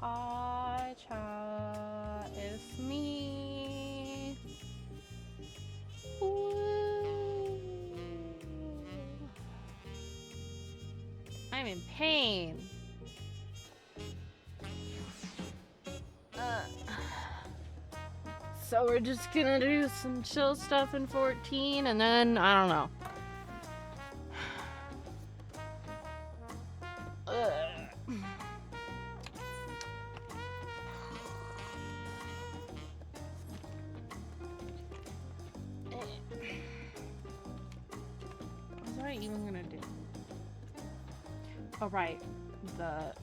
Hi, chat. It's me. Woo. I'm in pain. So we're just gonna do some chill stuff in 14, and then I don't know. What was I even gonna do? Oh right, the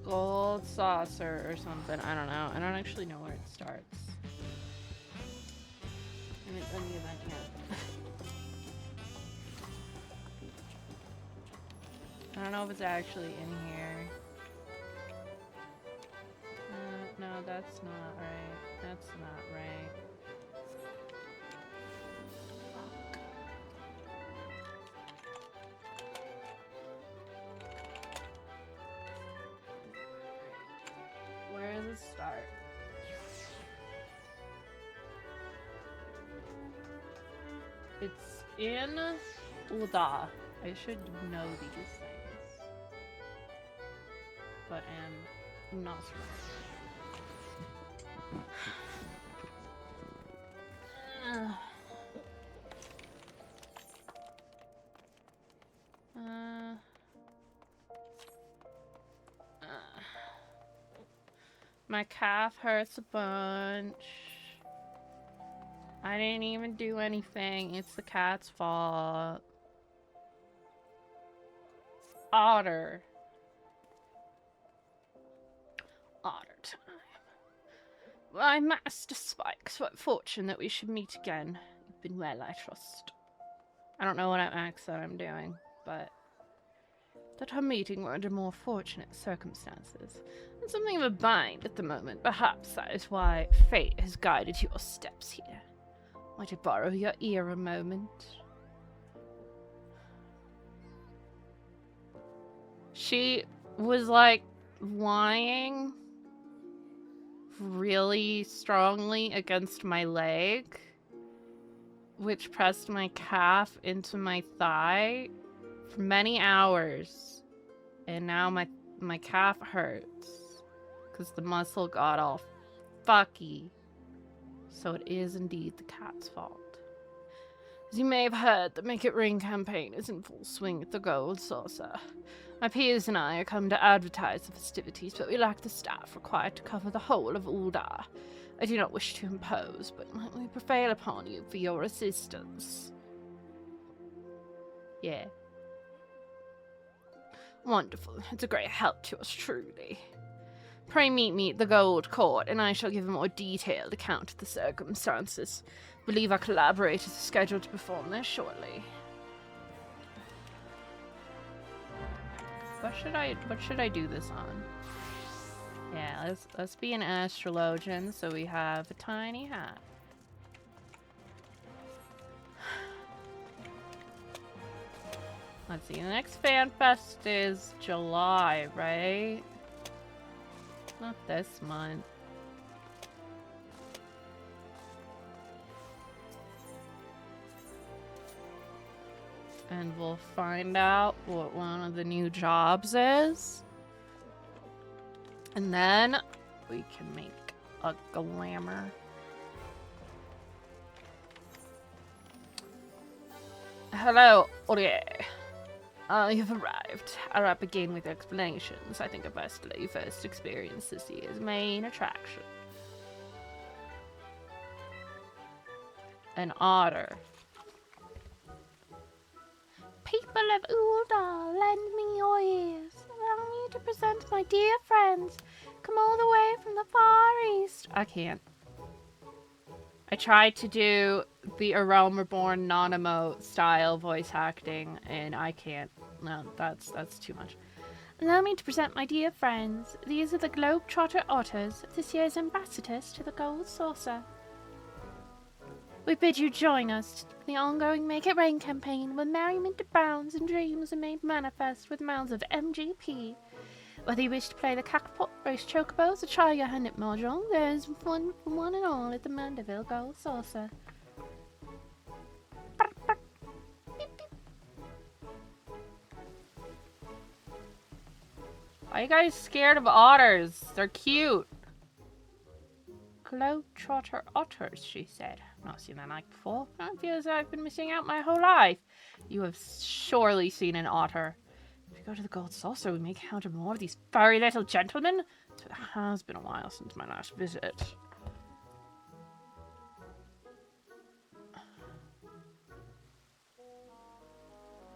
gold saucer or something. I don't know. I don't actually know where it starts. I haven't done the event yet. I don't know if it's actually in here. No, that's not right. That's not right. Fuck. Where does it start? It's in Ulda. I should know these things, but am not sure. My calf hurts a bunch. I didn't even do anything. It's the cat's fault. Otter. Otter time. Why, Master Spikes, what fortune that we should meet again. You've been well, I trust. I don't know what accent I'm doing, but that our meeting were under more fortunate circumstances. And something of a bind at the moment. Perhaps that is why fate has guided your steps here. Might I borrow your ear a moment? She was like lying really strongly against my leg, which pressed my calf into my thigh for many hours, and now my calf hurts because the muscle got all fucky. So it is indeed the cat's fault. As you may have heard, the Make It Ring campaign is in full swing at the Gold Saucer. My peers and I are come to advertise the festivities, but we lack the staff required to cover the whole of Ulda. I do not wish to impose, but we prevail upon you for your assistance. Yeah. Wonderful. It's a great help to us, truly. Pray meet me at the Gold Court, and I shall give a more detailed account of the circumstances. Believe our collaborators are scheduled to perform there shortly. What should I do this on? Yeah, let's be an astrologian, so we have a tiny hat. Let's see, the next fan fest is July, right? Not this month. And we'll find out what one of the new jobs is. And then we can make a glamour. Hello, Aurier. You've arrived. I'll begin with explanations. I think I best let you first experience this year's main attraction. An otter. People of Ulda, lend me your ears. Allow me to present my dear friends. Come all the way from the Far East. I can't. I tried to do the A Realm Reborn non-emote style voice acting, and I can't. No, that's too much. Allow me to present my dear friends. These are the Globetrotter Otters, this year's ambassadors to the Gold Saucer. We bid you join us in the ongoing Make It Rain campaign, where merriment abounds and dreams are made manifest with mounds of MGP. Whether you wish to play the Cockpot Race Chocobos or try your hand at Mahjong, there is fun for one and all at the Mandeville Gold Saucer. Why are you guys scared of otters? They're cute. Globetrotter otters, she said. Not seen that like before. It feels like I've been missing out my whole life. You have surely seen an otter. If we go to the Gold Saucer, we may encounter more of these furry little gentlemen. It has been a while since my last visit.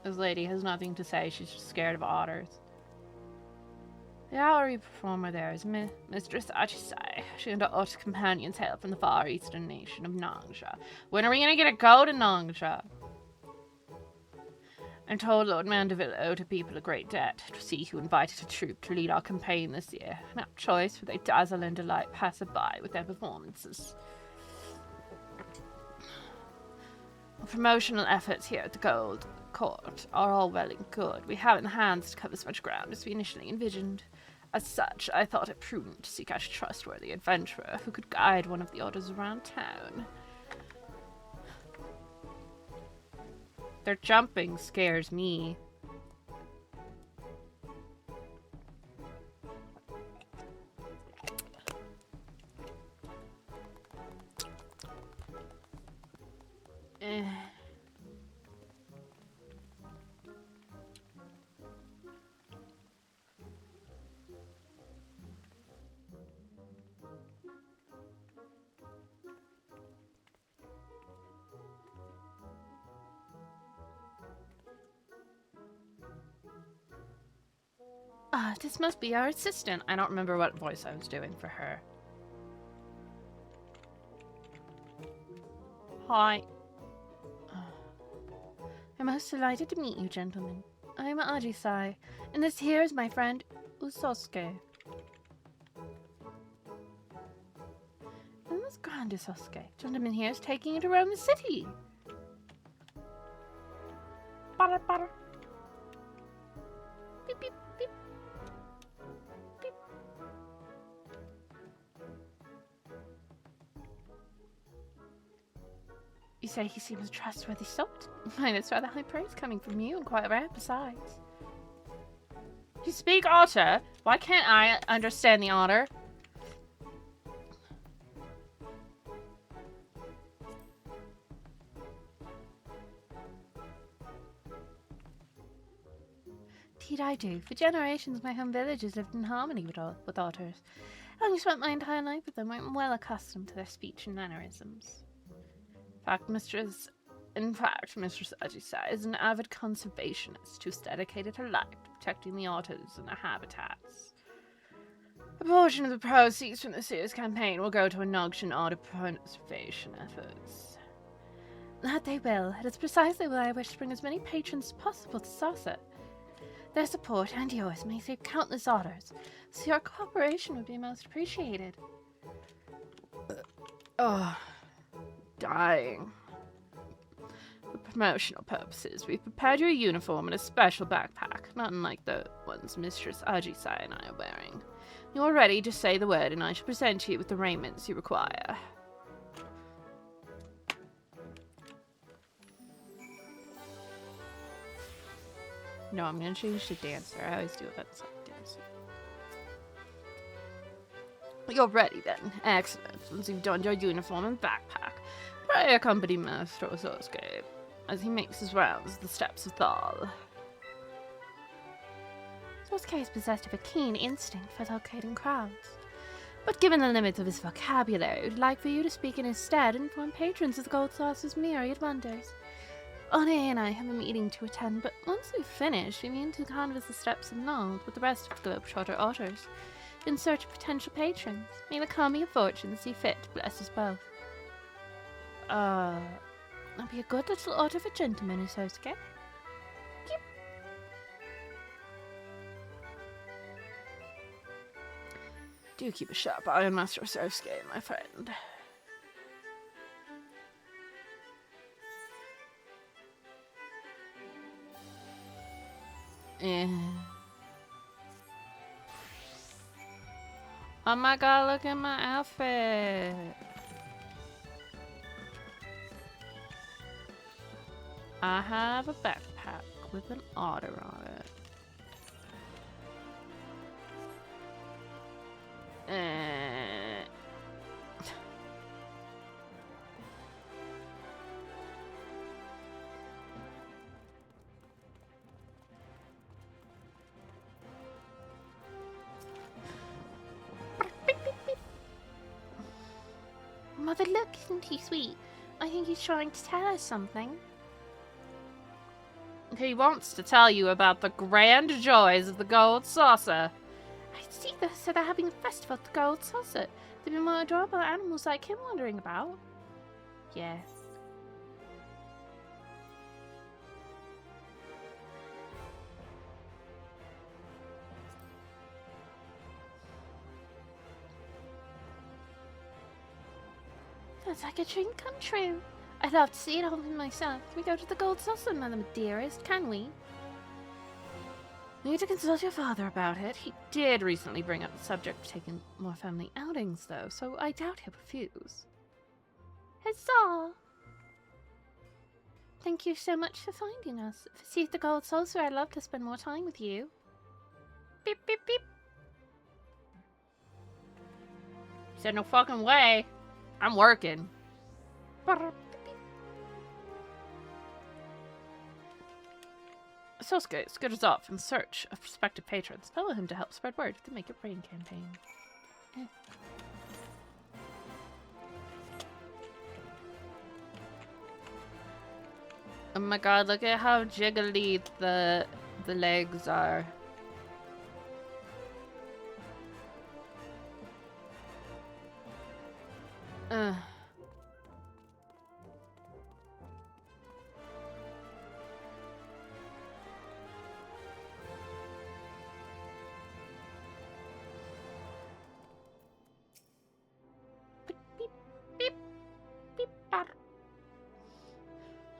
This lady has nothing to say. She's just scared of otters. The hourly performer there is Mistress Achisai. She and her otter companions hail from the far eastern nation of Nangsha. When are we going to get a go to Nangsha? I'm told Lord Mandeville owed her people a great debt. To see who invited a troupe to lead our campaign this year. An apt choice, for they dazzle and delight passer-by with their performances. The promotional efforts here at the Gold Court are all well and good. We haven't the hands to cover as much ground as we initially envisioned. As such, I thought it prudent to seek out a trustworthy adventurer who could guide one of the otters around town. Their jumping scares me. This must be our assistant. I don't remember what voice I was doing for her. Hi. I'm most delighted to meet you, gentlemen. I'm Ajisai, and this here is my friend Usosuke. And this grand Usosuke. Gentleman here is taking it around the city. Butter, butter. Beep, beep, beep. Beep. You say he seems a trustworthy sort? Mine is rather high praise coming from you, and quite rare besides. You speak otter? Why can't I understand the otter? Indeed I do. For generations my home village has lived in harmony with otters. Having spent my entire life with them, I'm well accustomed to their speech and mannerisms. In fact, Mistress Ajisai is an avid conservationist who's dedicated her life to protecting the otters and their habitats. A portion of the proceeds from this year's campaign will go to a Nogshan otter conservation efforts. That they will. It is precisely why I wish to bring as many patrons as possible to Saucer. Their support and yours may save countless otters, so your cooperation would be most appreciated. Dying. For promotional purposes, we've prepared your uniform in a special backpack, not unlike the ones Mistress Ajisai and I are wearing. You're ready to say the word, and I shall present you with the raiments you require. No, I'm gonna change to dancer. I always do events like dancer. You're ready then. Excellent. Once you've donned your uniform and backpack, pray accompany Master Osuke as he makes his rounds the steps of Thal. Osuke is possessed of a keen instinct for locating crowds. But given the limits of his vocabulary, we'd like for you to speak in his stead and inform patrons of the Gold Saucer's myriad wonders. Oni and I have a meeting to attend, but once we've finished, we mean to canvass the steps of Nald with the rest of the Globetrotter otters, in search of potential patrons. May the karma of fortune see fit to bless us both. I'll be a good little otter for gentlemen, Usosuke. Yep. Do keep a sharp eye on Master Usosuke, my friend. Eh. Oh my god, look at my outfit. I have a backpack with an otter on it. Mother, look, isn't he sweet? I think he's trying to tell us something. He wants to tell you about the grand joys of the gold saucer. I see this, so they're having a festival at the gold saucer. There'll be more adorable animals like him wandering about. Yes. That's like a dream come true. I'd love to see it all for myself. Can we go to the gold saucer, Mother dearest? Can we? Need to consult your father about it. He did recently bring up the subject of taking more family outings, though, so I doubt he'll refuse. Huzzah! Thank you so much for finding us. If I see the gold saucer, I'd love to spend more time with you. Beep, beep, beep. He said, no fucking way. I'm working. Sosuke scooters off in search of prospective patrons. Follow him to help spread word to make a brain campaign. Oh my god, look at how jiggly the legs are. Ugh.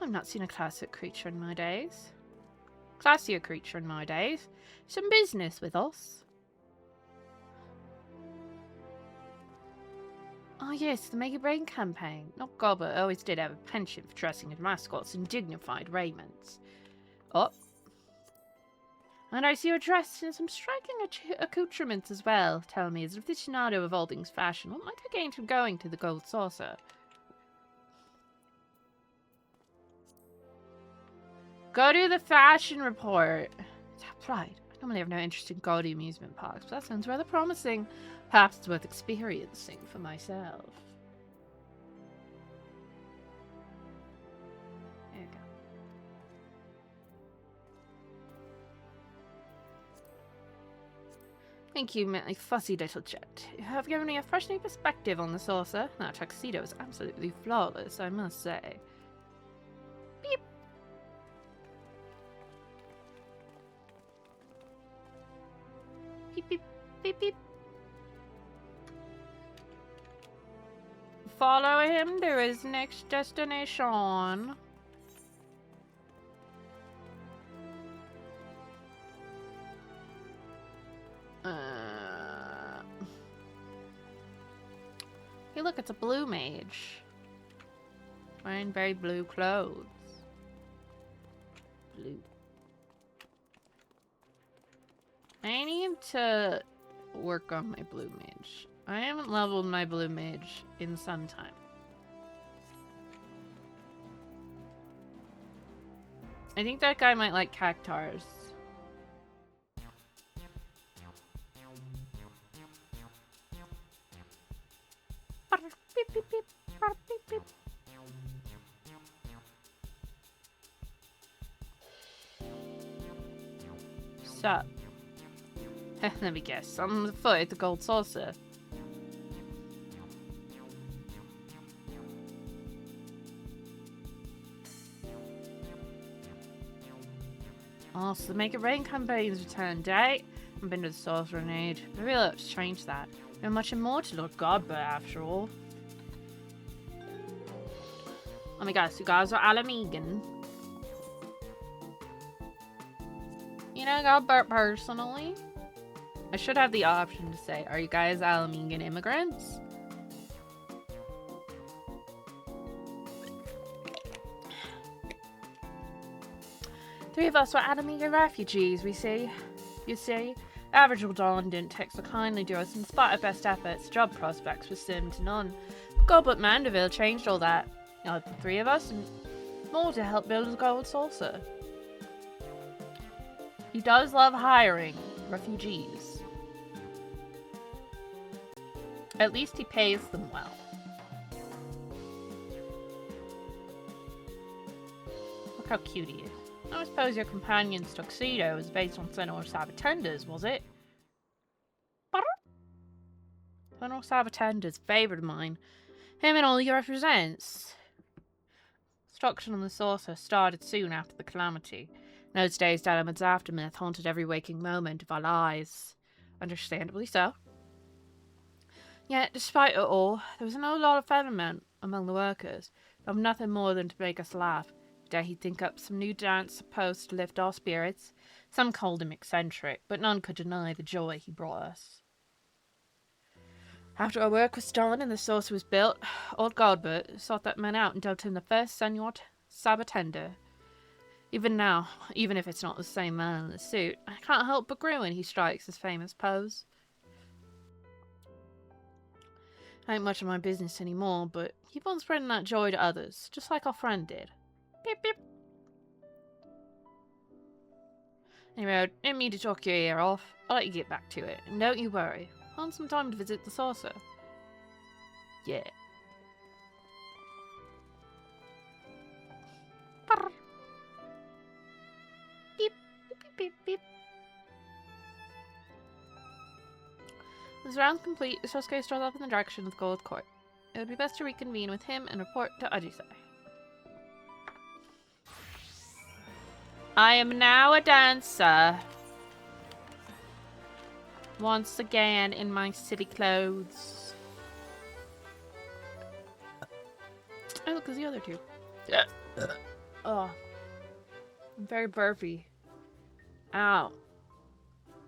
I've not seen a classier creature in my days. Some business with us. Oh yes, the Make a Brain campaign. Not Gobber always did have a penchant for dressing his mascots in dignified raiments. Oh. And I see you're dressed in some striking accoutrements as well. Tell me, as an aficionado of all things fashion, what might I gain from going to the Gold Saucer? Go to the fashion report. That's right. I normally have no interest in gaudy amusement parks, but that sounds rather promising. Perhaps it's worth experiencing for myself. There you go. Thank you, my fussy little jet. You have given me a fresh new perspective on the saucer. That tuxedo is absolutely flawless, I must say. Beep. Beep, beep, beep, beep. Follow him to his next destination. Hey, look, it's a blue mage. Wearing very blue clothes. Blue. I need to work on my blue mage. I haven't leveled my blue mage in some time. I think that guy might like cactars. Sup? Let me guess. I'm the foot at the gold saucer. Oh, so the Make It Rain campaign's return date. I've been to the saucer in age. I really have to change that. We're much immortal or god, but after all. Oh my gosh, you guys are Alamegan. You I got burnt personally. I should have the option to say, are you guys Alamegan immigrants? Three of us were Alamegan refugees, we see. You see, average Dawn didn't take so kindly to us, and despite our best efforts, job prospects were slim to none. But God, but Mandeville changed all that. The three of us, and more to help build a gold saucer. He does love hiring refugees. At least he pays them well. Look how cute he is. I suppose your companion's tuxedo was based on Senor Sabatender's, was it? Senor Sabatender's favourite of mine. Him and all he represents. Construction on the saucer started soon after the calamity. In those days, Dalaman's aftermath haunted every waking moment of our lives. Understandably so. Yet, despite it all, there was no lot of feathermen among the workers, of nothing more than to make us laugh. Dare he think up some new dance supposed to lift our spirits? Some called him eccentric, but none could deny the joy he brought us. After our work was done and the saucer was built, old Godbert sought that man out and dealt him the first Senor Sabatender. Even now, even if it's not the same man in the suit, I can't help but grin when he strikes his famous pose. Ain't much of my business anymore, but keep on spreading that joy to others, just like our friend did. Beep, beep. Anyway, I didn't mean to talk your ear off. I'll let you get back to it, and don't you worry. Find some time to visit the saucer. Yeah. Beep, beep, beep, beep. This round complete, Sosuke strode off in the direction of the Gold Court. It would be best to reconvene with him and report to Ajisai. I am now a dancer. Once again in my city clothes. Oh, look, there's the other two. Yeah. Oh. I'm very burpy. Ow.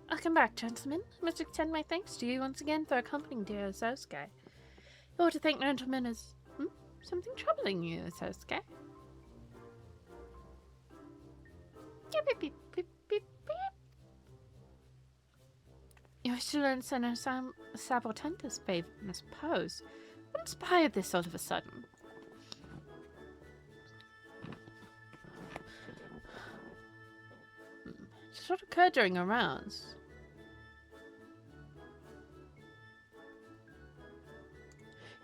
Welcome back, gentlemen. I must extend my thanks to you once again for accompanying dear Sosuke. You ought to thank gentlemen as... something troubling you, Sosuke. Beep, beep, beep, beep, beep. You're still in Senor Sabatender's favor, I suppose. What inspired this all of a sudden? Just what occurred during our rounds.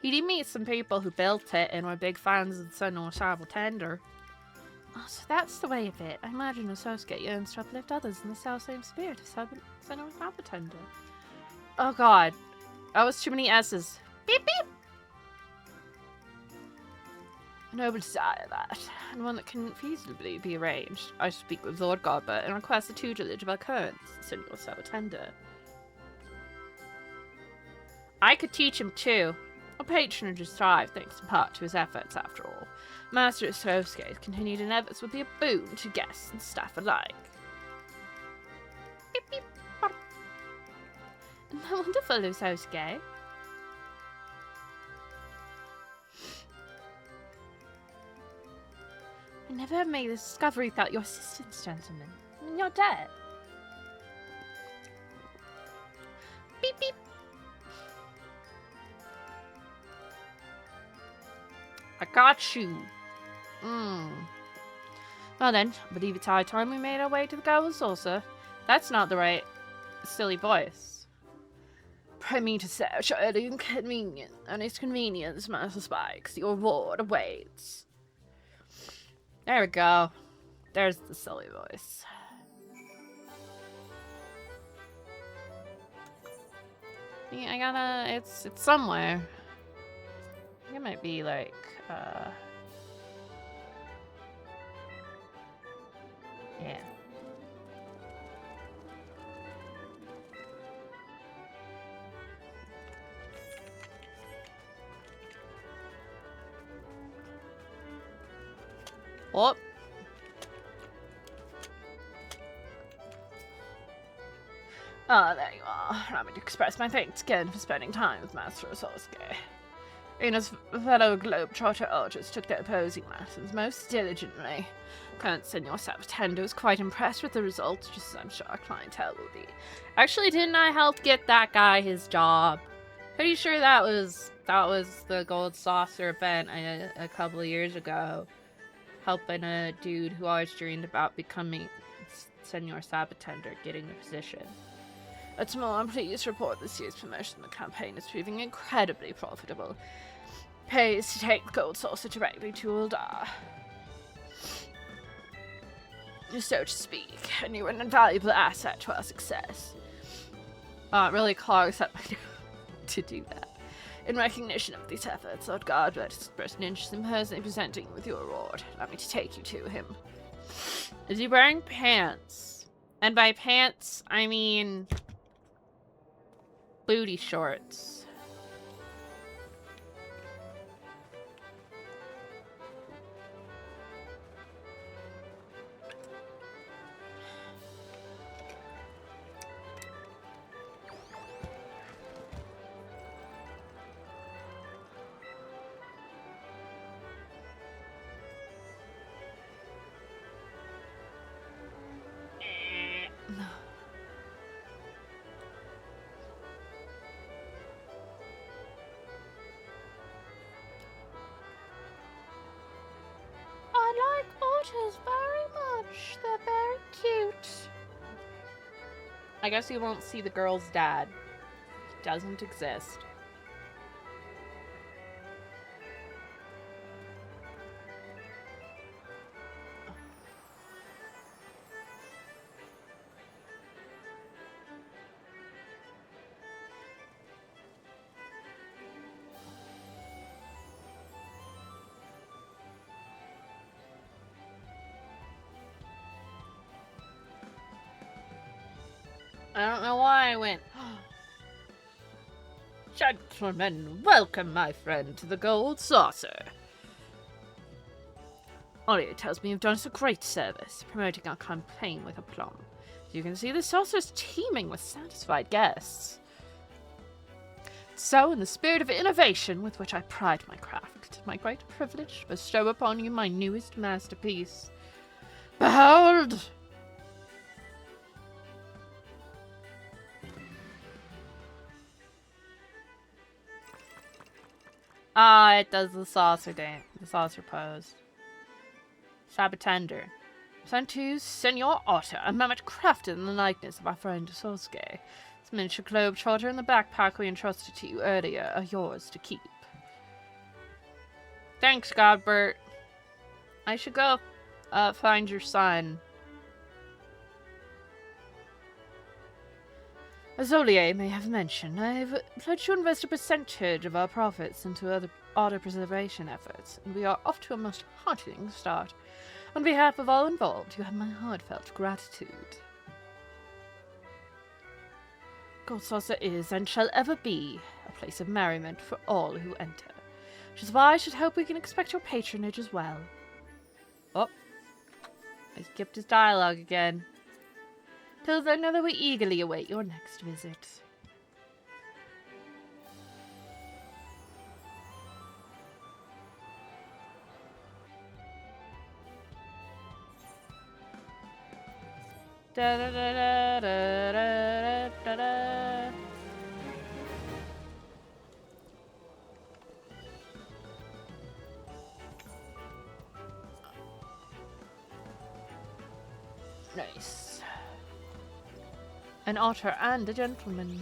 He did meet some people who built it and were big fans of the Senor Sabatender. Oh, so that's the way of it. I imagine Sosuke yearns to uplift others in the self-same spirit of Senor Sabatender. Oh god. That was too many S's. Beep beep! A noble desire, that, and one that can feasibly be arranged. I speak with Lord Godbert and request the tutelage of our current Senor Sabatender. I could teach him too. Our patronage is thrived thanks in part to his efforts, after all. Master Sosuke's continued endeavors would be a boon to guests and staff alike. Beep, beep, bop. Isn't that wonderful, Sosuke? I never have made this discovery without your assistance, gentlemen. I mean, you're dead. Beep, beep. I got you. Well then, I believe it's high time we made our way to the Gold Saucer. That's not the right silly voice. Pray me to say, child inconvenient, and its convenience, Master Spikes. Your reward awaits. There we go. There's the silly voice. Yeah, I gotta... It's somewhere. I think it might be like, yeah. Oh. Ah, there you are. Allow me to express my thanks again for spending time with Master Osorsuke. And his fellow globetrotter archers took their posing lessons most diligently. Count Senor Salvatendo was quite impressed with the results, just as I'm sure our clientele will be. Actually, didn't I help get that guy his job? Pretty sure that was the Gold Saucer event a couple of years ago. Helping a dude who always dreamed about becoming Senor Salvatender, getting the position. What's more, I'm pleased to report this year's promotion of the campaign is proving incredibly profitable. Pays to take the Gold Saucer directly to Uldar. So to speak, and you're an invaluable asset to our success. It really clogs up my nose to do that. In recognition of these efforts, Lord Guardbert has expressed an interest in personally presenting you with your award. Allow me to take you to him. Is he wearing pants? And by pants, I mean booty shorts. I like otters very much. They're very cute. I guess you won't see the girl's dad. He doesn't exist. I don't know why I went. Gentlemen, welcome, my friend, to the Gold Saucer. Ollie tells me you've done us a great service, promoting our campaign with aplomb. As you can see, the saucer is teeming with satisfied guests. So, in the spirit of innovation with which I pride my craft, it is my great privilege to bestow upon you my newest masterpiece. Behold! Ah, it does the saucer dance, the saucer pose. Sabatender. Sent to Senor Otter, a mammoth crafted in the likeness of our friend Sosuke. This miniature globetrotter and the backpack we entrusted to you earlier are yours to keep. Thanks, Godbert. I should go find your son. As Olier may have mentioned, I've pledged to invest a percentage of our profits into other otter preservation efforts, and we are off to a most heartening start. On behalf of all involved, you have my heartfelt gratitude. Gold Saucer is, and shall ever be, a place of merriment for all who enter, which is why I should hope we can expect your patronage as well. Oh, I skipped his dialogue again. Till then, know that we eagerly await your next visit. Da da da da da da da da. Nice. An otter and a gentleman.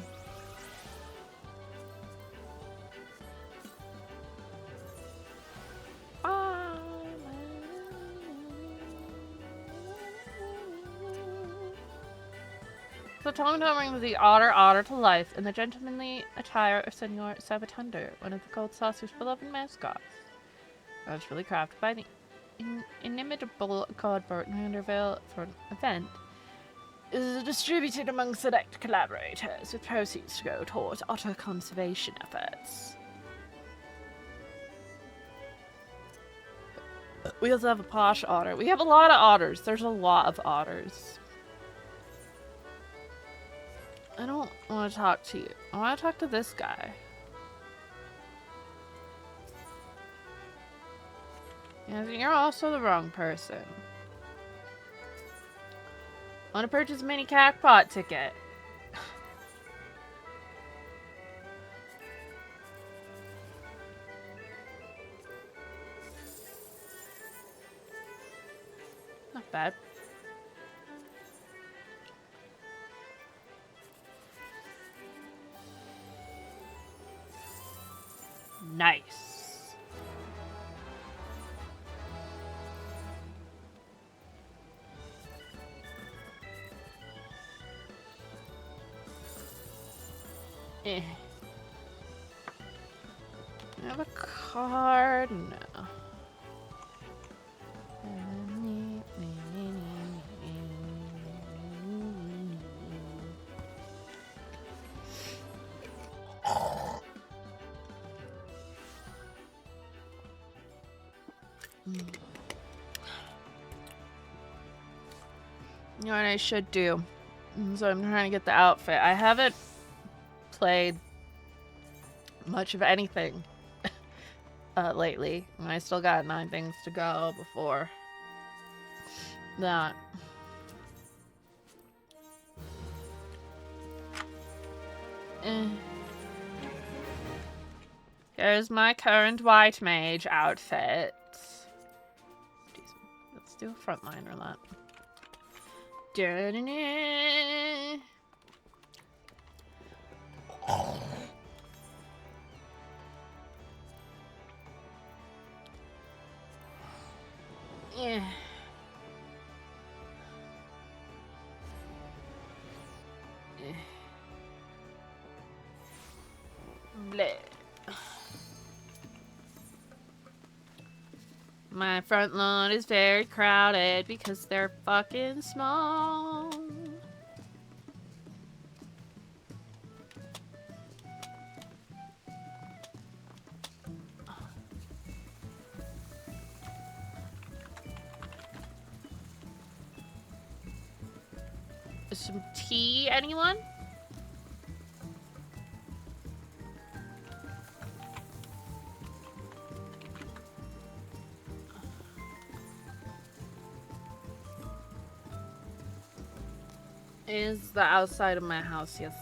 So Tom brings the otter to life in the gentlemanly attire of Senor Sabatender, one of the Gold Saucer's beloved mascots. I was really crafted by the inimitable Godbert and Vandervale for an event. It is distributed among select collaborators, with proceeds to go towards otter conservation efforts. We also have a posh otter. We have a lot of otters. There's a lot of otters. I don't want to talk to you. I want to talk to this guy. Yeah, you're also the wrong person. I want to purchase a mini jackpot ticket. Not bad. Nice. Eh. I have a card? No. You know what I should do? So I'm trying to get the outfit. I haven't played much of anything lately. And I still got 9 things to go before that. Here's my current white mage outfit. Jeez, let's do a frontliner on that. Da-da-da. Yeah. Bleh. My front lawn is very crowded because they're fucking small. Some tea, anyone? Is the outside of my house, yes.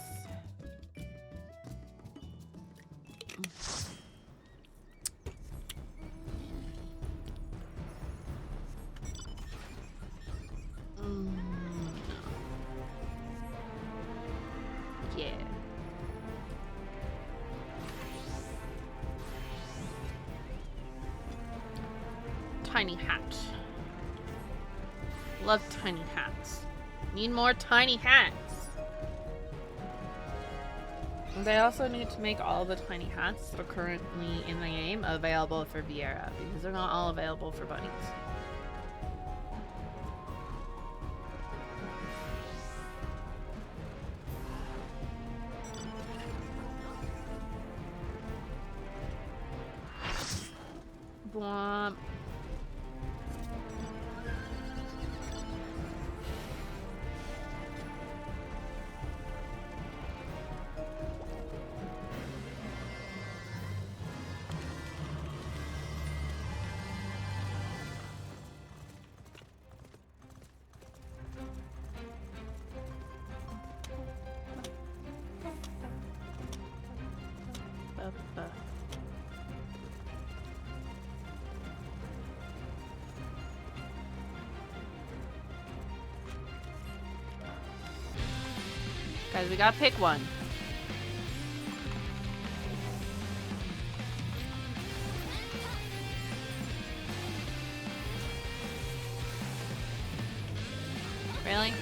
Yeah. Tiny hat. Love tiny hats. Need more tiny hats. They also need to make all the tiny hats that are currently in the game available for Viera, because they're not all available for bunnies. Blomp. Guys, we gotta pick one. Really?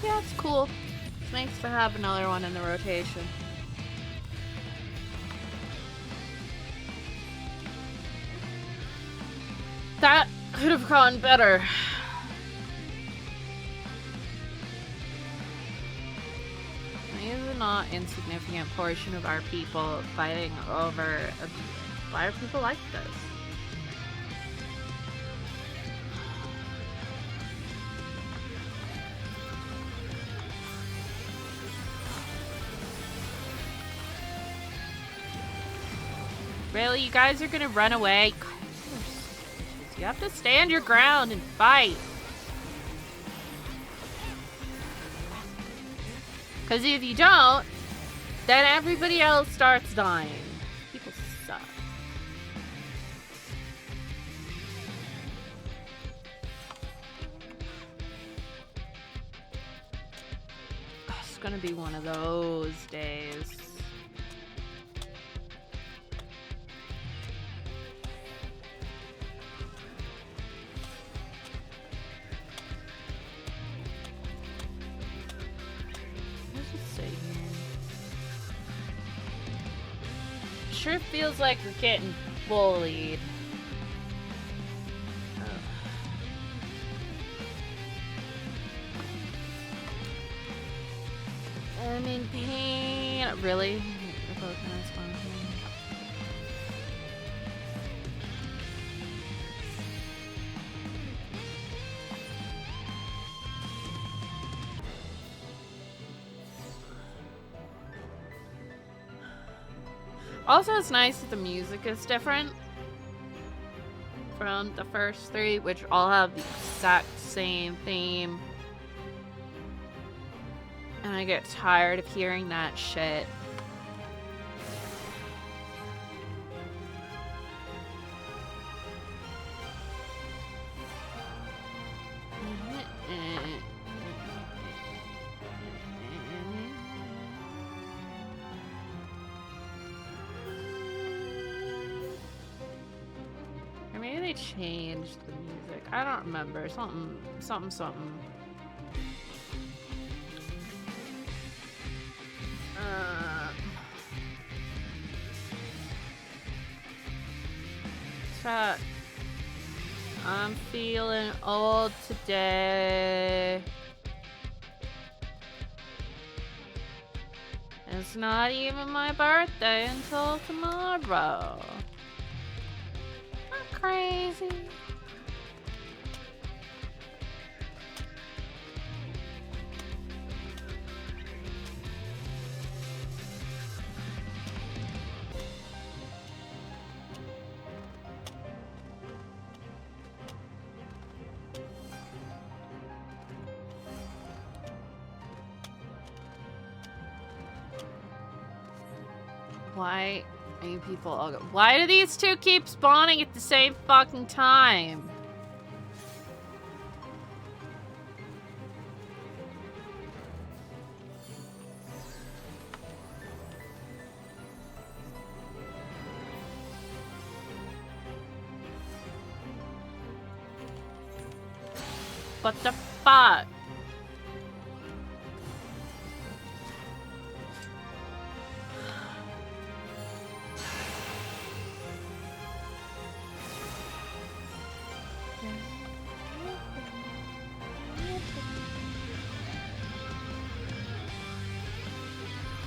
Yeah, it's cool. It's nice to have another one in the rotation. That could have gone better. I a not insignificant portion of our people fighting over why are people like this? Really? You guys are gonna run away? God, you have to stand your ground and fight. Because if you don't, then everybody else starts dying. People suck. It's gonna be one of those days. Sure feels like we're getting bullied. I'm in pain. Really? Also, it's nice that the music is different from the first three, which all have the exact same theme. And I get tired of hearing that shit. Or maybe they changed the music. I don't remember. Something. Chat. I'm feeling old today. It's not even my birthday until tomorrow. I'm crazy. Why are you people all go? Why do these two keep spawning at the same fucking time? What the fuck?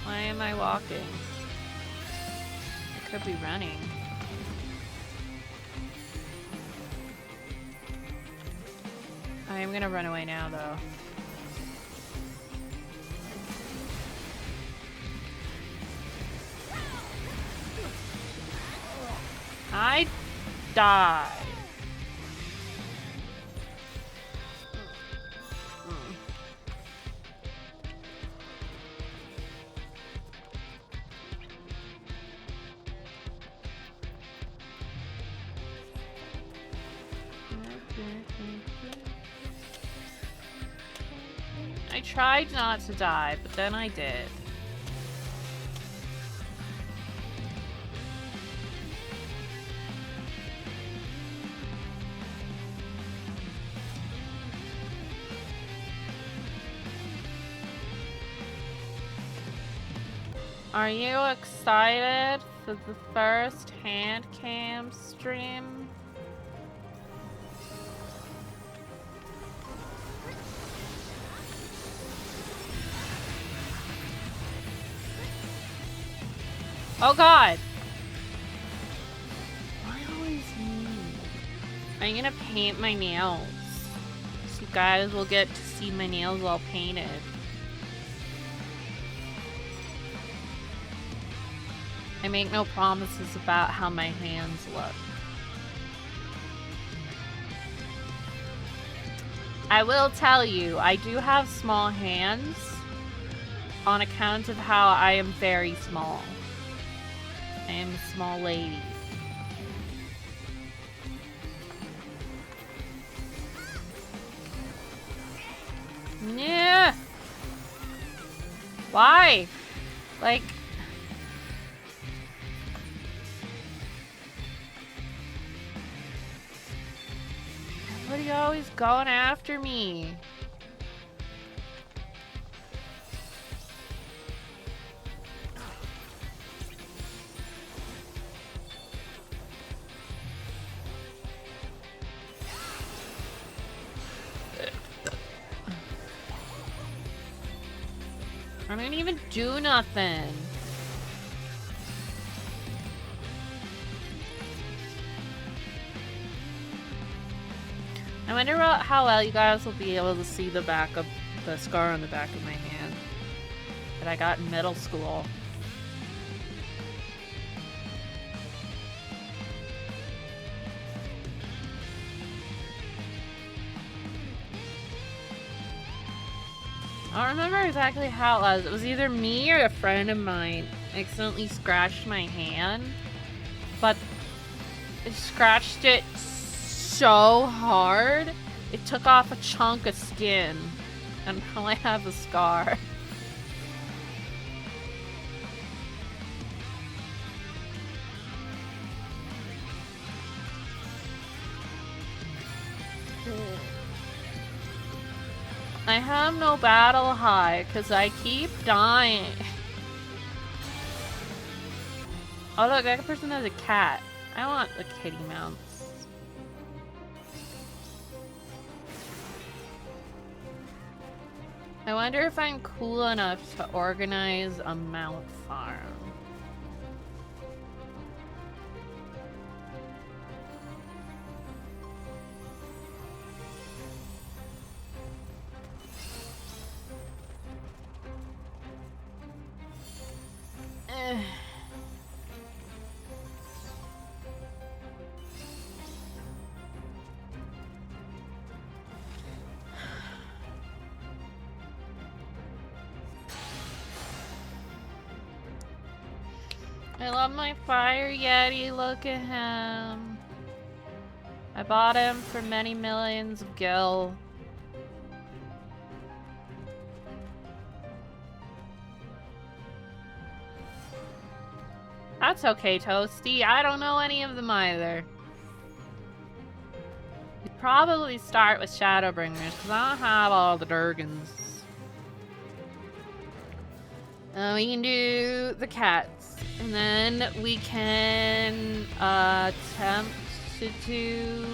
Why am I walking? I could be running. I am gonna run away now, though. I died. I tried not to die, but then I did. Are you excited for the first hand cam stream? Oh god! Why always me? I'm gonna paint my nails. So you guys will get to see my nails all painted. I make no promises about how my hands look. I will tell you, I do have small hands on account of how I am very small. I am a small lady. Yeah. Why? Like... What are you always going after me? I didn't even do nothing. I wonder how well you guys will be able to see the back of the scar on the back of my hand that I got in middle school. I don't remember exactly how it was. It was either me or a friend of mine accidentally scratched my hand, but it scratched it so hard, it took off a chunk of skin, and now I have a scar. I have no battle high, because I keep dying. Oh look, that person has a cat. I want the kitty mounts. I wonder if I'm cool enough to organize a mount farm. I love my fire yeti, look at him. I bought him for many millions of gil. That's okay, Toasty. I don't know any of them either. You probably start with Shadowbringers, because I don't have all the Durgans. We can do the cats. And then we can attempt to do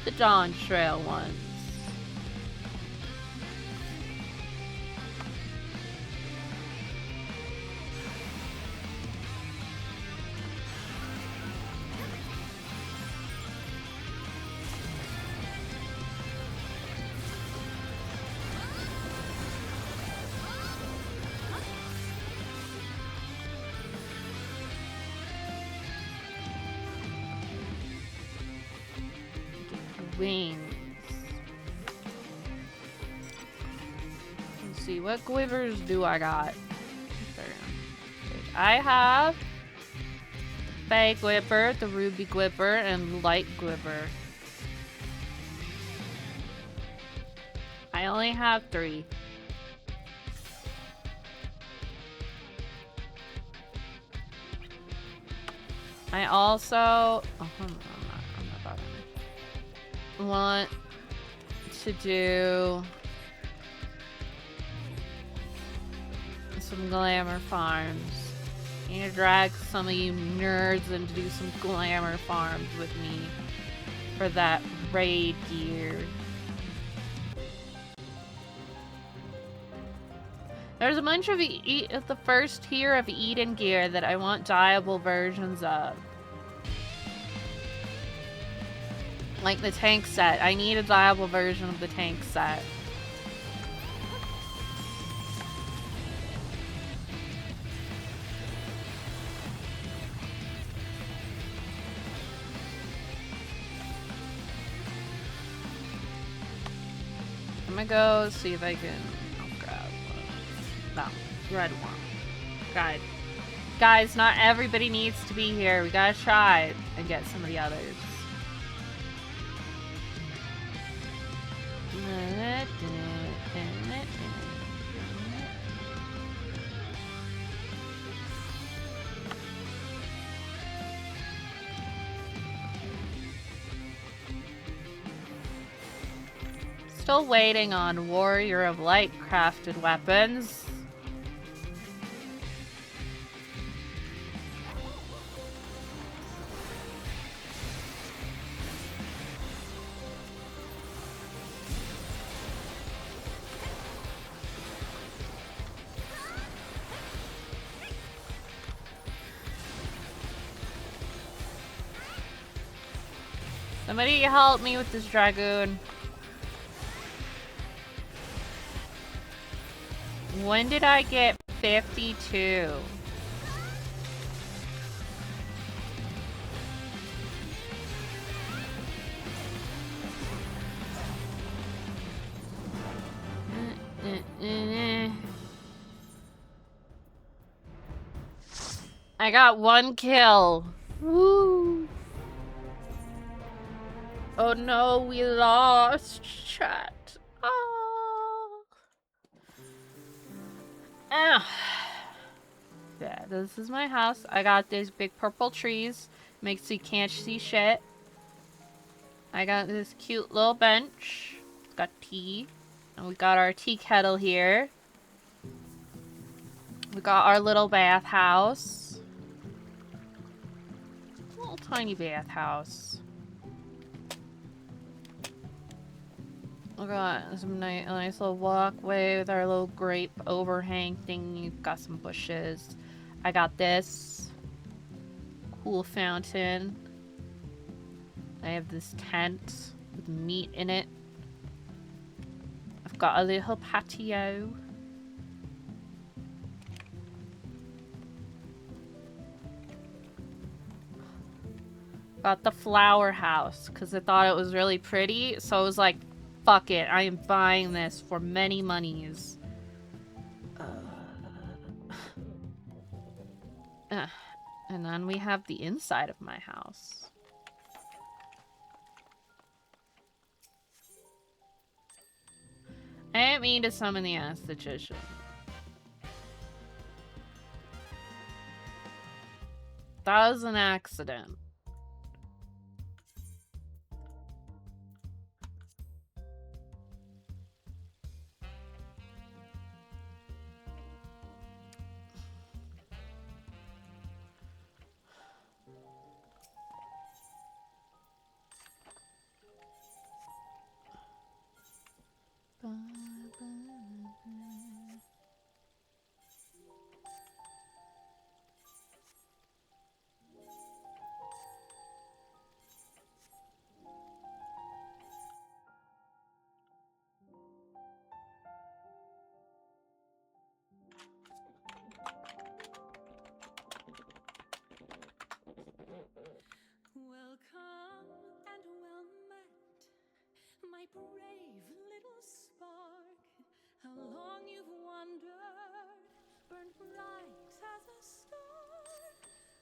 the Dawn Trail ones. Wings. Let's see, what quivers do I got? I have Bay Quiver, the Ruby Quiver, and Light Quiver. I only have 3. I also... Oh, hold on, I'm not bothering. Want to do some glamour farms. I'm gonna drag some of you nerds in to do some glamour farms with me for that raid gear. There's a bunch of the first tier of Eden gear that I want dyeable versions of. Like the tank set. I need a dyeable version of the tank set. I'm gonna go see if I can grab one. No, red one. Guys, not everybody needs to be here. We gotta try and get some of the others. Still waiting on Warrior of Light crafted weapons. Somebody help me with this dragoon. When did I get 52? I got 1 kill. Woo! Oh no, we lost, chat. Oh. Yeah, this is my house. I got these big purple trees. Makes you can't see shit. I got this cute little bench. It's got tea. And we got our tea kettle here. We got our little bathhouse. Little tiny bathhouse. We got some nice little walkway with our little grape overhang thing. You've got some bushes. I got this cool fountain. I have this tent with meat in it. I've got a little patio. Got the flower house because I thought it was really pretty. So I was like, fuck it. I am buying this for many monies. And then we have the inside of my house. I didn't mean to summon the aesthetician. That was an accident. Brave little spark, how long you've wandered, burned bright as a star.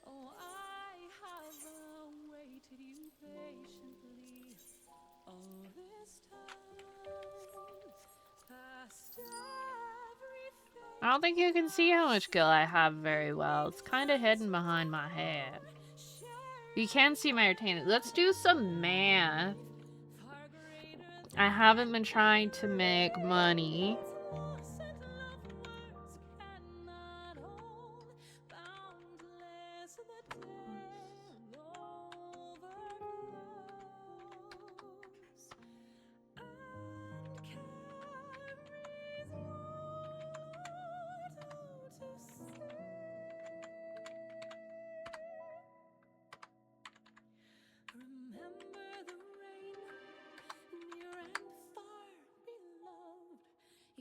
Oh, I have awaited you patiently all this time, past every phase. I don't think you can see how much skill I have very well. It's kind of hidden behind my head. You can see my retainer. Let's do some math. I haven't been trying to make money.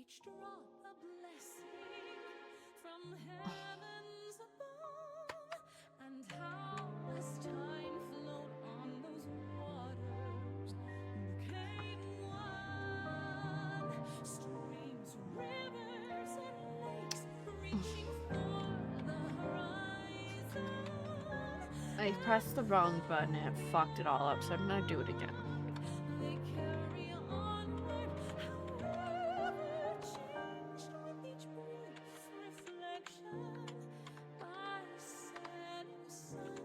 each drop a blessing from heavens above. And how as time flowed on those waters became one, streams, rivers, and lakes reaching for the horizon. I pressed the wrong button and it fucked it all up, so I'm gonna do it again. They carry onward, however changed with each brief reflection, by setting sun,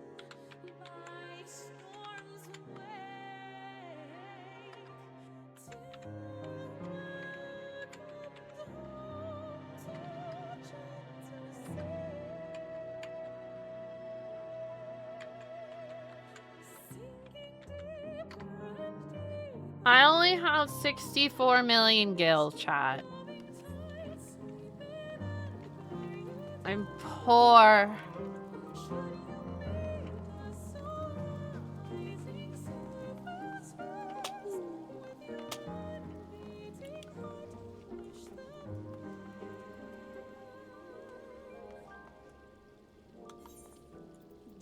by storms awake, till welcomed home to gentle sinking deeper and deeper. I only have 64 million gil, chat. I'm poor.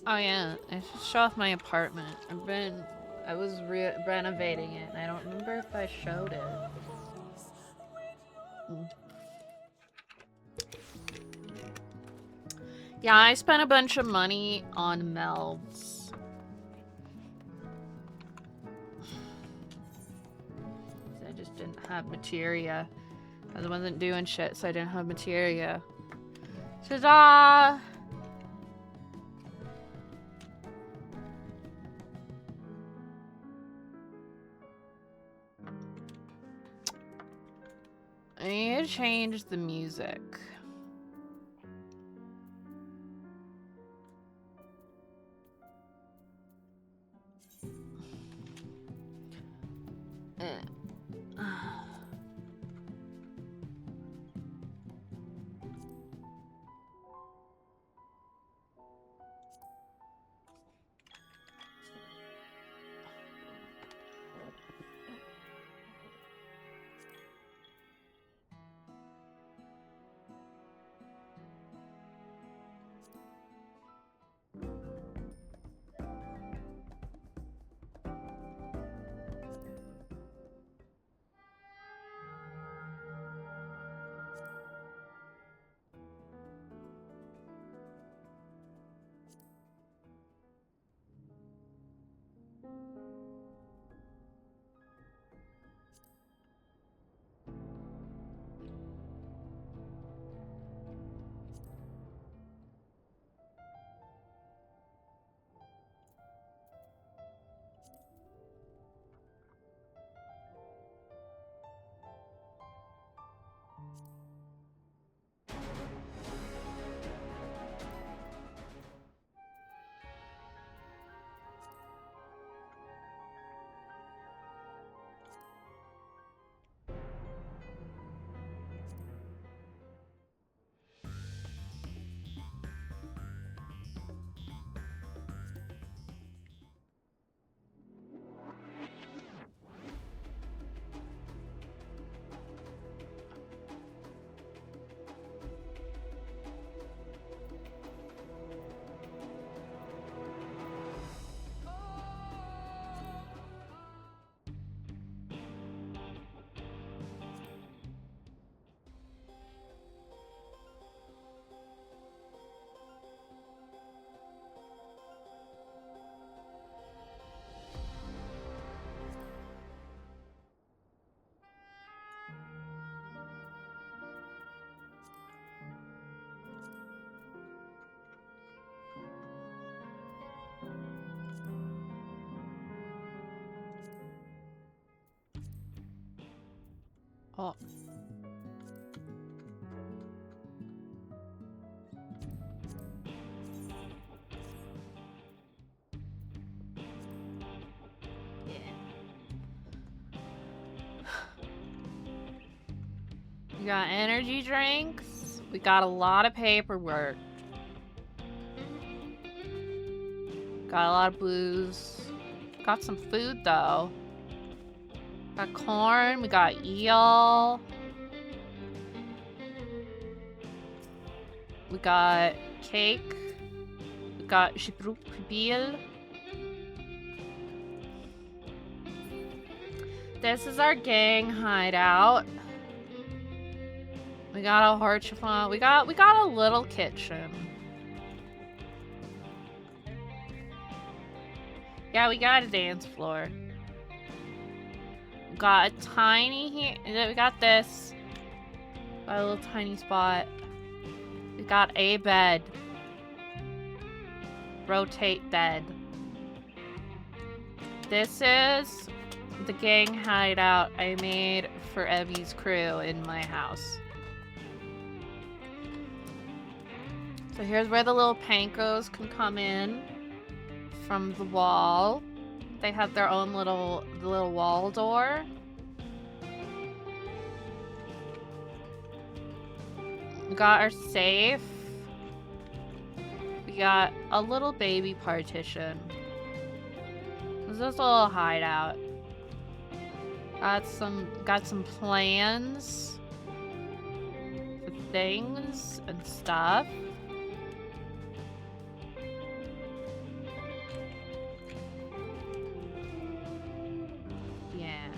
Oh yeah, I should show off my apartment. I was renovating it, and I don't remember if I showed it. Yeah, I spent a bunch of money on melds. I just didn't have materia. I wasn't doing shit, so I didn't have materia. Ta-da! I need to change the music. Oh. We got energy drinks. We got a lot of paperwork. Got a lot of booze. Got some food though. Got corn. We got eel. We got cake. We got Schiprupiel. This is our gang hideout. We got a heart chiffon. We got a little kitchen. Yeah, we got a dance floor. We got a tiny here. We got this. Got a little tiny spot. We got a bed. Rotate bed. This is the gang hideout I made for Evie's crew in my house. So here's where the little pankos can come in from the wall. They have their own little wall door. We got our safe. We got a little baby partition. This is a little hideout. Got some plans for things and stuff. Yeah.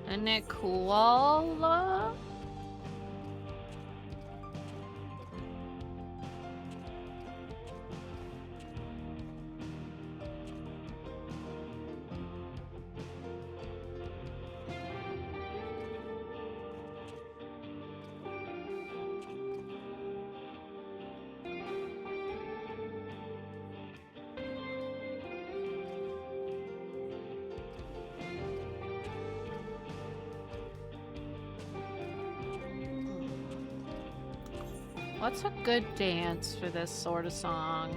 Isn't it cool? What's a good dance for this sort of song?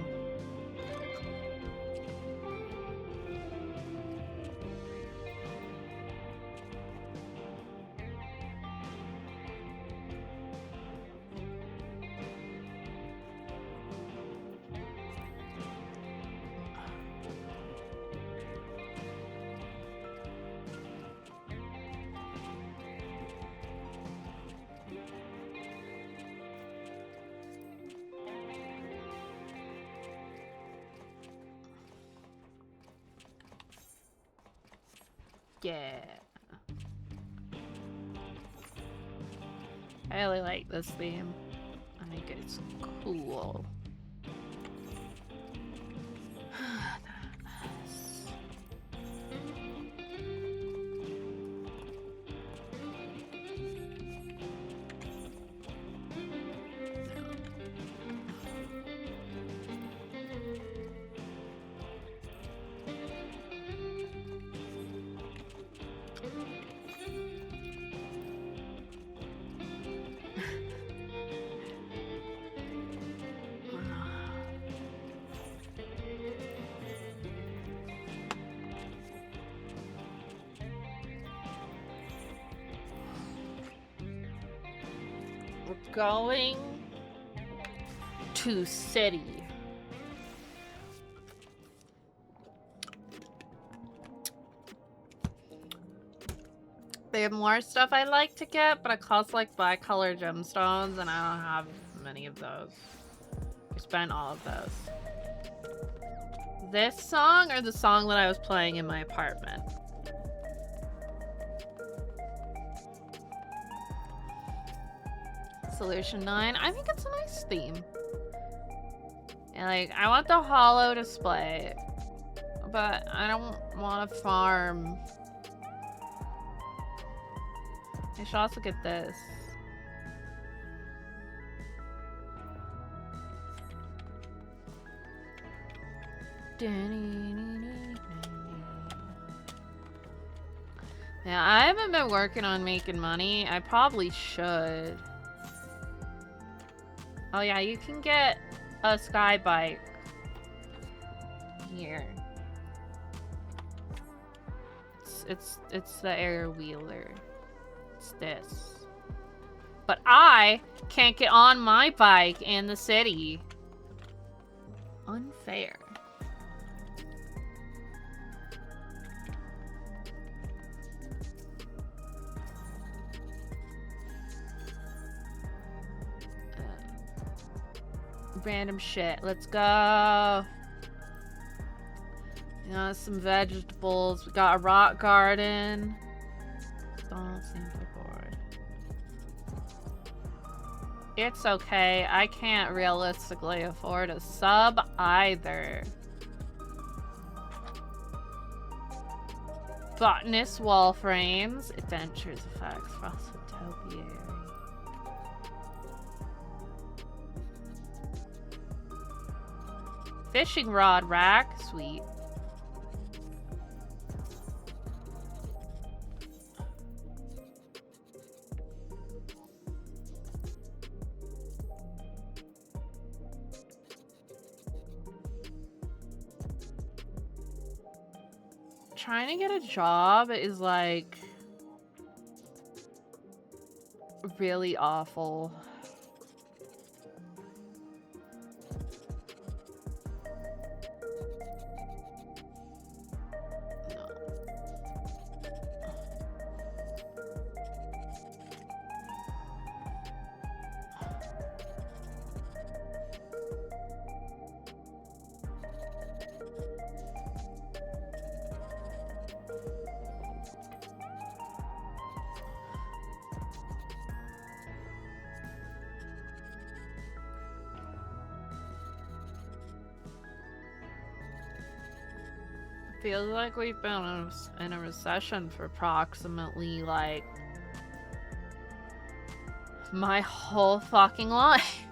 Yeah. I really like this theme. I think it's cool. We're going to city. They have more stuff I'd like to get, but it costs like bicolor gemstones, and I don't have many of those. I spent all of those. This song or the song that I was playing in my apartment? Solution 9. I think it's a nice theme. And like, I want the hollow display, but I don't want to farm. I should also get this. Yeah, I haven't been working on making money. I probably should. Oh yeah, you can get a sky bike here. It's the air wheeler. It's this. But I can't get on my bike in the city. Unfair. random shit. Let's go. Some vegetables. We got a rock garden. Don't seem to bored. It's okay. I can't realistically afford a sub either. Botanist wall frames. Adventures effects. Phosphotopiary. Fishing rod rack. Sweet. Trying to get a job is like really awful. Feels like we've been in a recession for approximately, like, my whole fucking life.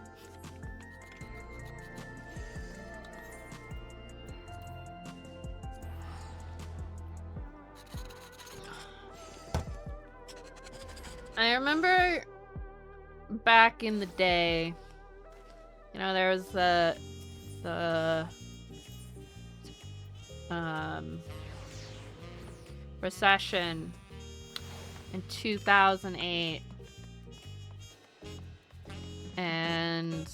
I remember back in the day, you know, there was the recession in 2008, and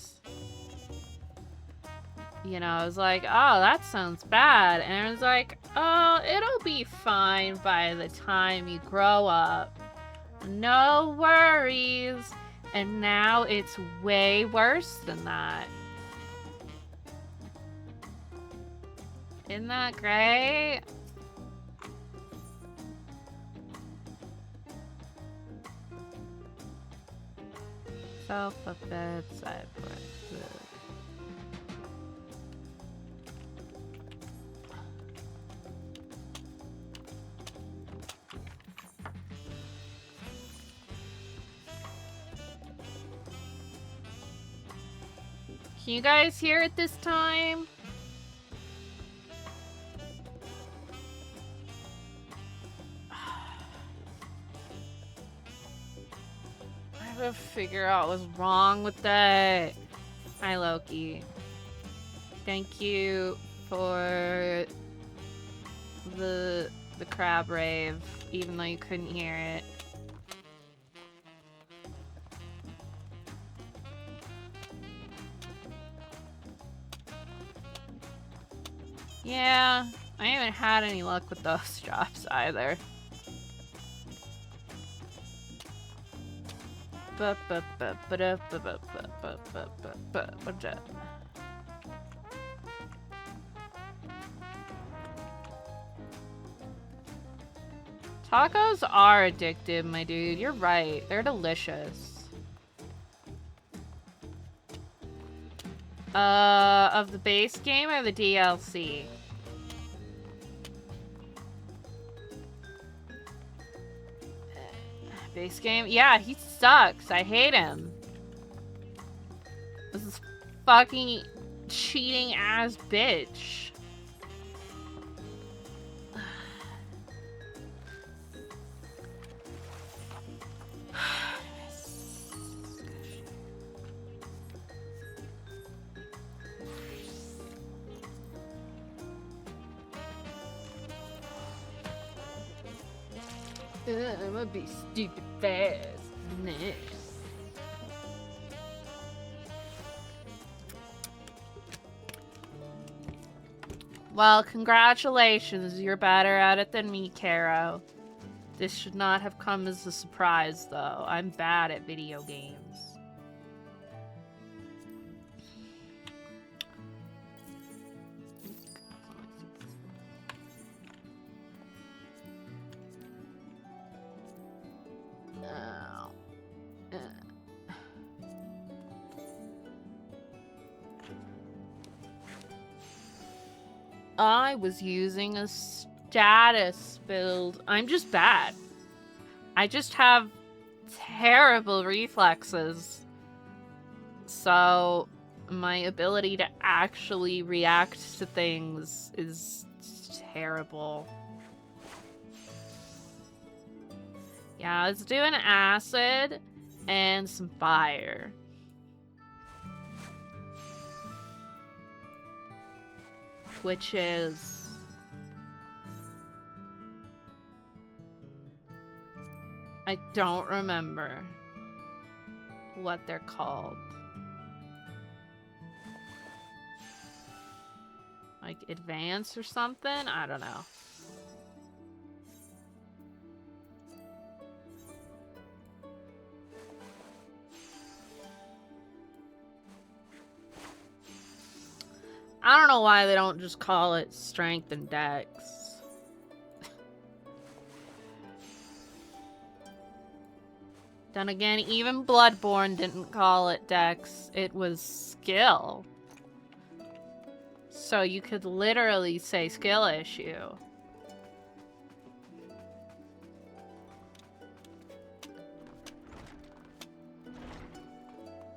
you know, I was like, oh, that sounds bad, and I was like, oh, it'll be fine by the time you grow up, no worries. And now it's way worse than that. Isn't that great? Self a bedside breakfast. Can you guys hear it this time? I have to figure out what's wrong with that. Hi, Loki. Thank you for the crab rave, even though you couldn't hear it. Yeah, I haven't had any luck with those jobs either. Tacos are addictive, my dude. You're right. They're delicious. Of the base game or the DLC? Base game? Yeah, he sucks. I hate him. This is fucking cheating ass bitch. I'm gonna be stupid fast. Next. Well, congratulations. You're better at it than me, Caro. This should not have come as a surprise, though. I'm bad at video games. I was using a status build. I'm just bad. I just have terrible reflexes. So my ability to actually react to things is terrible. Yeah, let's do an acid and some fire. Which is... I don't remember what they're called. Like advance or something? I don't know. I don't know why they don't just call it strength and dex. Then again, even Bloodborne didn't call it dex, it was skill. So you could literally say skill issue.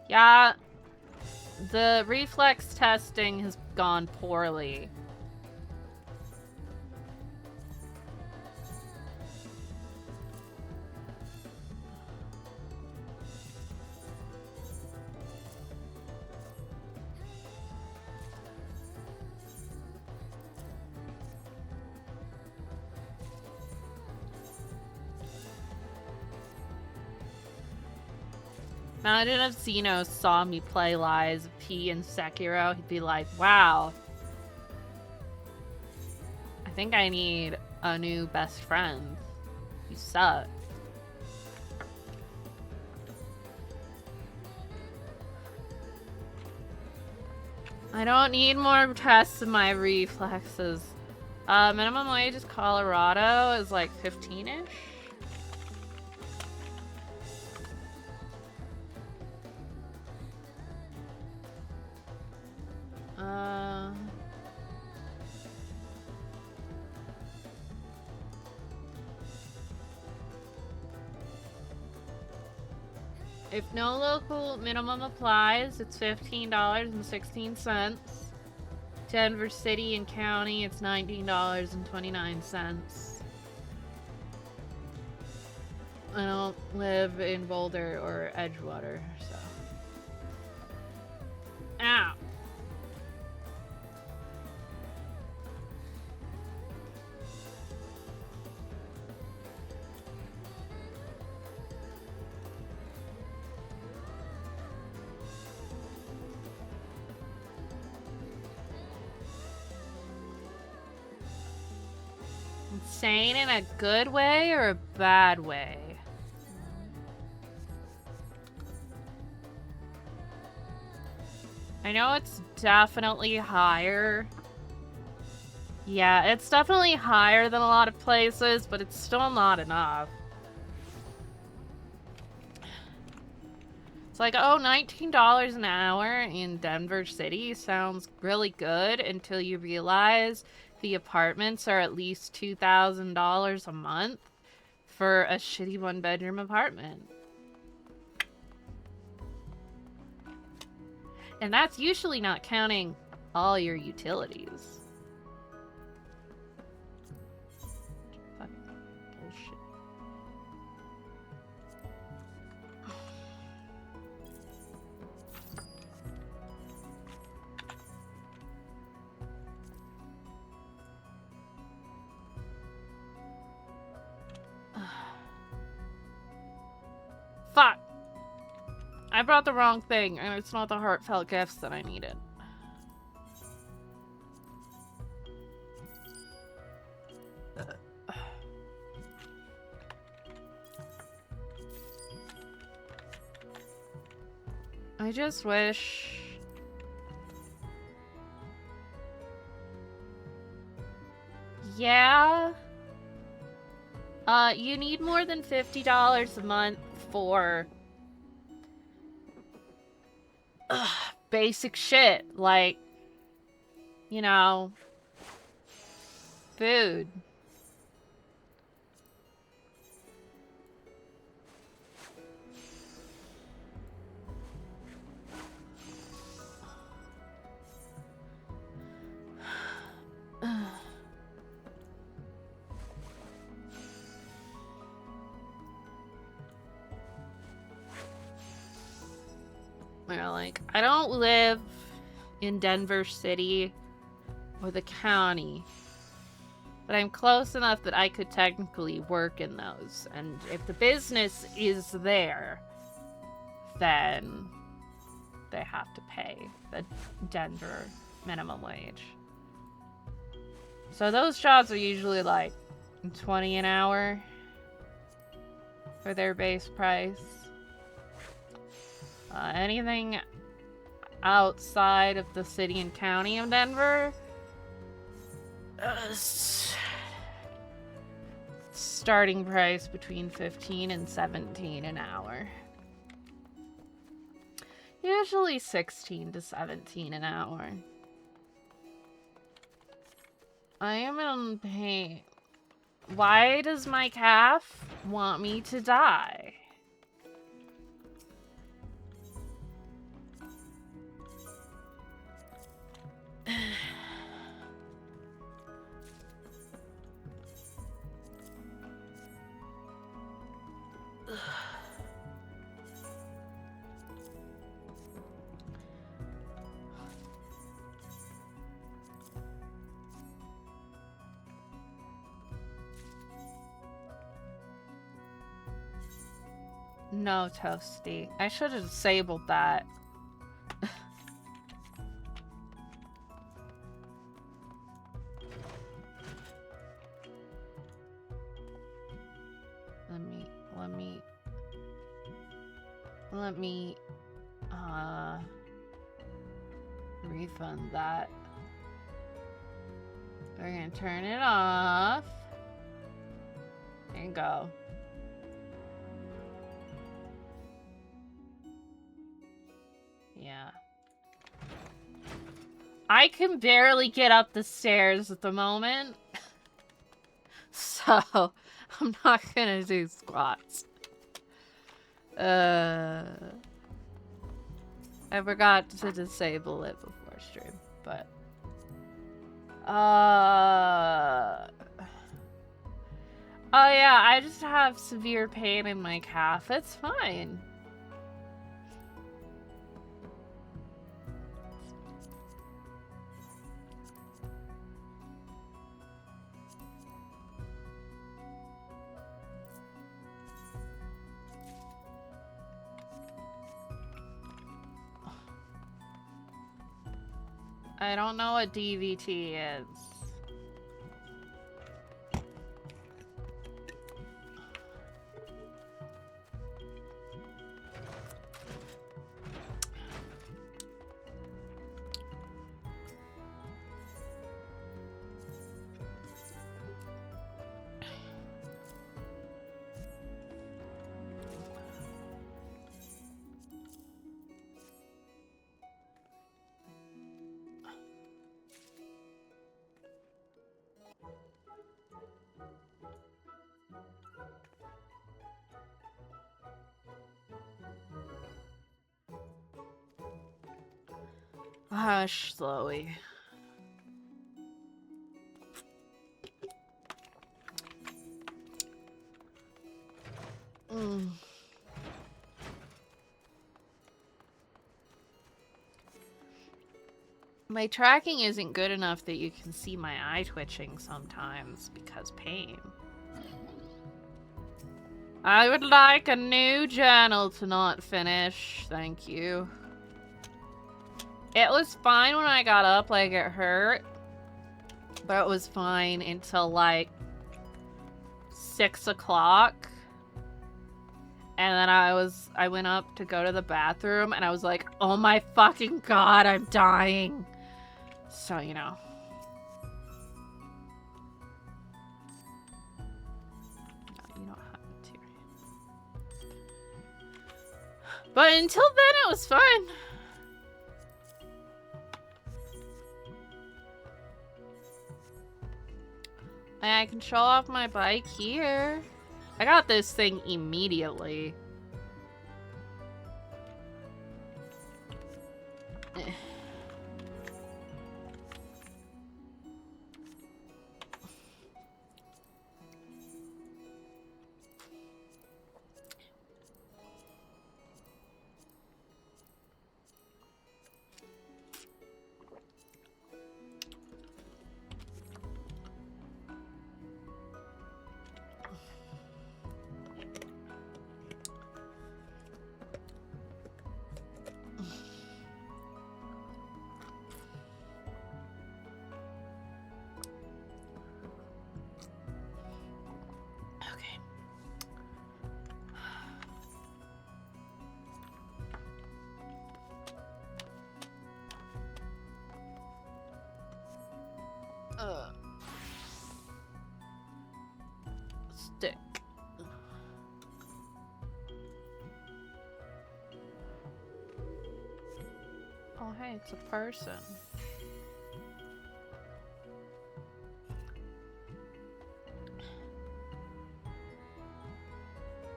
Yeah, the reflex testing has gone poorly. Imagine if Xeno saw me play Lies of P in Sekiro, he'd be like, wow. I think I need a new best friend. You suck. I don't need more tests of my reflexes. Minimum wage is Colorado is like 15-ish. If no local minimum applies, it's $15.16. Denver City and County, it's $19.29. I don't live in Boulder or Edgewater, so. Ow. Insane in a good way or a bad way? I know it's definitely higher. Yeah, it's definitely higher than a lot of places, but it's still not enough. It's like, oh, $19 an hour in Denver City sounds really good until you realize the apartments are at least $2,000 a month for a shitty one-bedroom apartment. And that's usually not counting all your utilities. Fucking bullshit. Fuck! I brought the wrong thing, and it's not the heartfelt gifts that I needed. I just wish... Yeah? You need more than $50 a month for... basic shit, like, you know, food. Well, like, I don't live in Denver City or the county, but I'm close enough that I could technically work in those. And if the business is there, then they have to pay the Denver minimum wage. So those jobs are usually like $20 an hour for their base price. Anything outside of the city and county of Denver, starting price between 15 and 17 an hour. Usually 16 to 17 an hour. I am in pain. Why does my calf want me to die? No, Toasty. I should have disabled that. Let me refund that. We're gonna turn it off and go. Yeah. I can barely get up the stairs at the moment. So, I'm not gonna do squats. I forgot to disable it before stream, but... Oh yeah, I just have severe pain in my calf. It's fine. I don't know what DVT is. Hush, slowly. My tracking isn't good enough that you can see my eye twitching sometimes because pain. I would like a new journal to not finish. Thank you. It was fine when I got up, like it hurt. But it was fine until like 6 o'clock. And then I went up to go to the bathroom and I was like, oh my fucking god, I'm dying. So, you know. No, you don't have to. But until then, it was fun. I can show off my bike here. I got this thing immediately. Stick. Oh, hey, it's a person.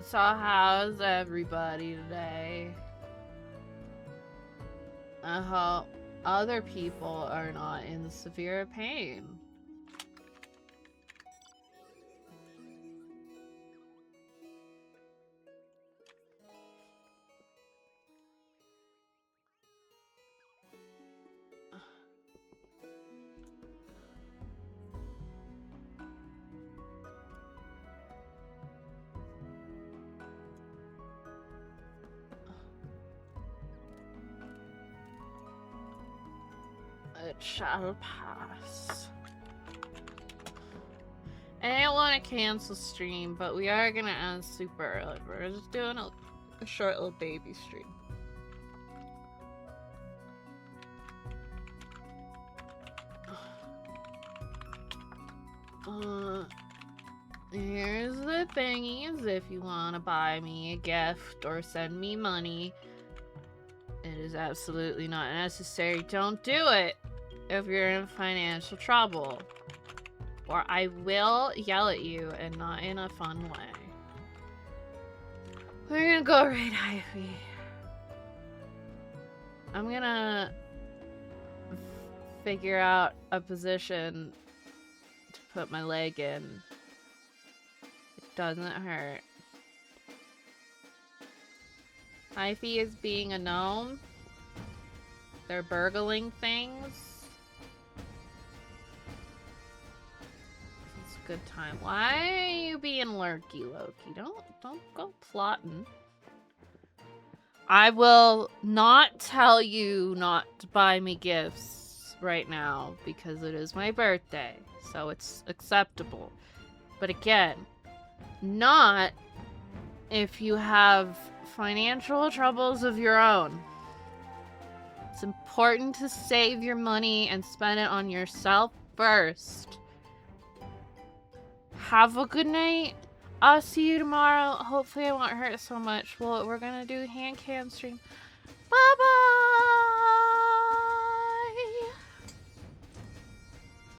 So how's everybody today? I hope other people are not in severe pain. It shall pass. I didn't want to cancel stream, but we are gonna end super early. We're just doing a short little baby stream. Here's the thingies if you want to buy me a gift or send me money. It is absolutely not necessary. Don't do it if you're in financial trouble. Or I will yell at you and not in a fun way. We're gonna go right, Ivy. I'm gonna figure out a position to put my leg in. It doesn't hurt. Ivy is being a gnome. They're burgling things. It's a good time. Why are you being lurky, Loki? Don't go plotting. I will not tell you not to buy me gifts right now because it is my birthday, so it's acceptable. But again, not if you have financial troubles of your own. It's important to save your money and spend it on yourself first. Have a good night. I'll see you tomorrow. Hopefully I won't hurt so much. Well, we're gonna do hand cam stream. Bye-bye!